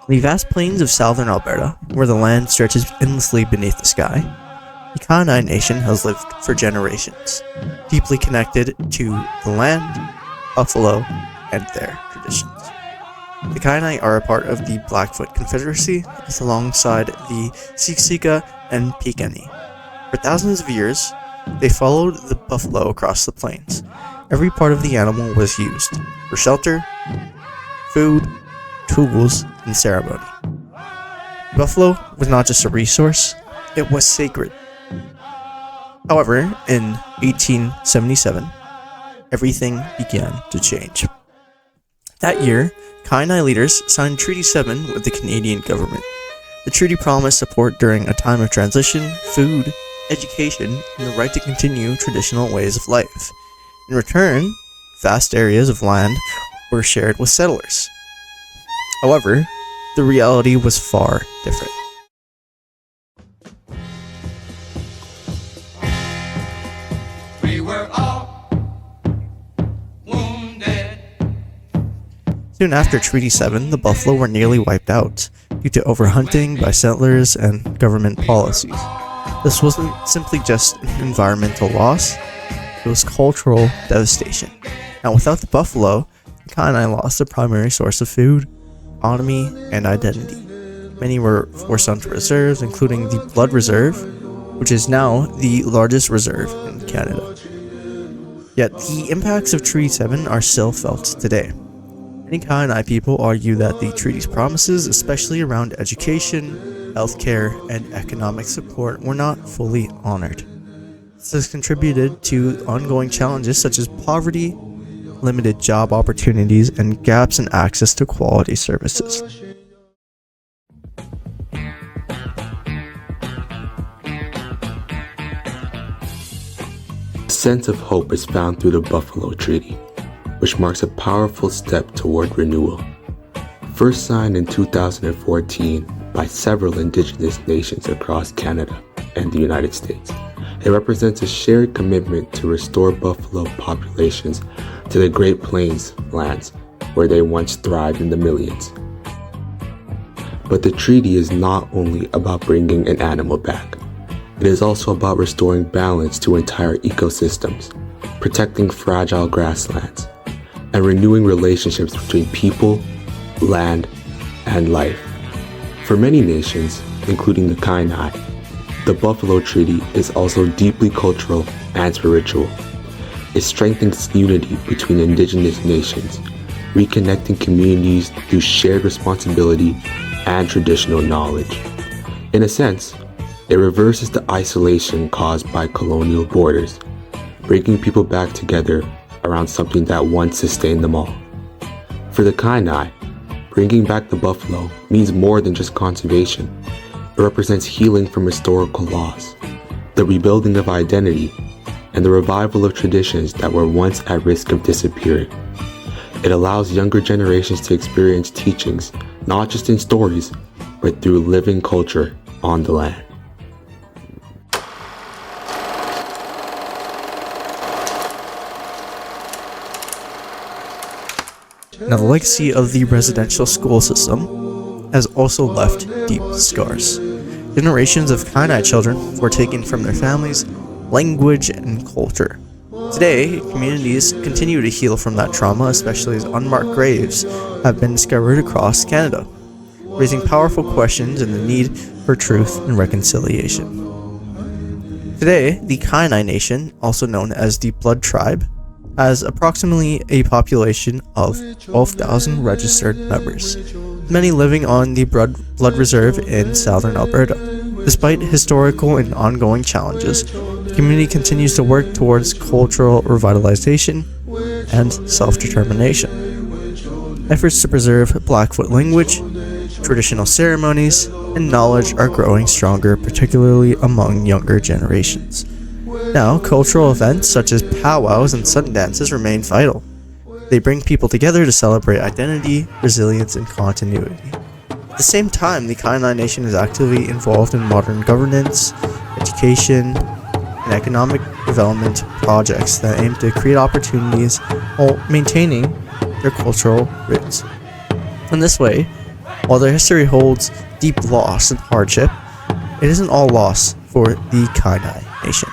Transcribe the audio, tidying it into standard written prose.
The vast plains of southern Alberta, where the land stretches endlessly beneath the sky, the Kainai Nation has lived for generations, deeply connected to the land, buffalo, and their traditions. The Kainai are a part of the Blackfoot Confederacy, alongside the Siksika and Piikani. For thousands of years, they followed the buffalo across the plains. Every part of the animal was used for shelter, food, tools, and ceremony. Buffalo was not just a resource, it was sacred. However, in 1877, everything began to change. That year, Kainai leaders signed Treaty 7 with the Canadian government. The treaty promised support during a time of transition, food, education, and the right to continue traditional ways of life. In return, vast areas of land were shared with settlers. However, the reality was far different. We were all wounded. Soon after Treaty 7, the buffalo were nearly wiped out due to overhunting by settlers and government policies. This wasn't simply just environmental loss, it was cultural devastation. Now, without the buffalo, the Kainai lost their primary source of food, economy, and identity. Many were forced onto reserves, including the Blood Reserve, which is now the largest reserve in Canada. Yet, the impacts of Treaty 7 are still felt today. Many Kainai people argue that the treaty's promises, especially around education, healthcare, and economic support, were not fully honored. This has contributed to ongoing challenges such as poverty, limited job opportunities, and gaps in access to quality services. A sense of hope is found through the Buffalo Treaty, which marks a powerful step toward renewal. First signed in 2014 by several Indigenous nations across Canada and the United States, it represents a shared commitment to restore buffalo populations to the Great Plains lands where they once thrived in the millions. But the treaty is not only about bringing an animal back. It is also about restoring balance to entire ecosystems, protecting fragile grasslands, and renewing relationships between people, land, and life. For many nations, including the Kainai, the Buffalo Treaty is also deeply cultural and spiritual. It strengthens unity between Indigenous nations, reconnecting communities through shared responsibility and traditional knowledge. In a sense, it reverses the isolation caused by colonial borders, bringing people back together around something that once sustained them all. For the Kainai, bringing back the buffalo means more than just conservation. It represents healing from historical loss, the rebuilding of identity, and the revival of traditions that were once at risk of disappearing. It allows younger generations to experience teachings not just in stories, but through living culture on the land. Now, the legacy of the residential school system has also left deep scars. Generations of Kainai children were taken from their families, language, and culture. Today, communities continue to heal from that trauma, especially as unmarked graves have been discovered across Canada, raising powerful questions and the need for truth and reconciliation. Today, the Kainai Nation, also known as the Blood Tribe, has approximately a population of 12,000 registered members, many living on the Blood Reserve in southern Alberta. Despite historical and ongoing challenges, the community continues to work towards cultural revitalization and self-determination. Efforts to preserve Blackfoot language, traditional ceremonies, and knowledge are growing stronger, particularly among younger generations. Now, cultural events such as powwows and sun dances remain vital. They bring people together to celebrate identity, resilience, and continuity. At the same time, the Kainai Nation is actively involved in modern governance, education, and economic development projects that aim to create opportunities while maintaining their cultural roots. In this way, While their history holds deep loss and hardship, it isn't all loss for the Kainai Nation.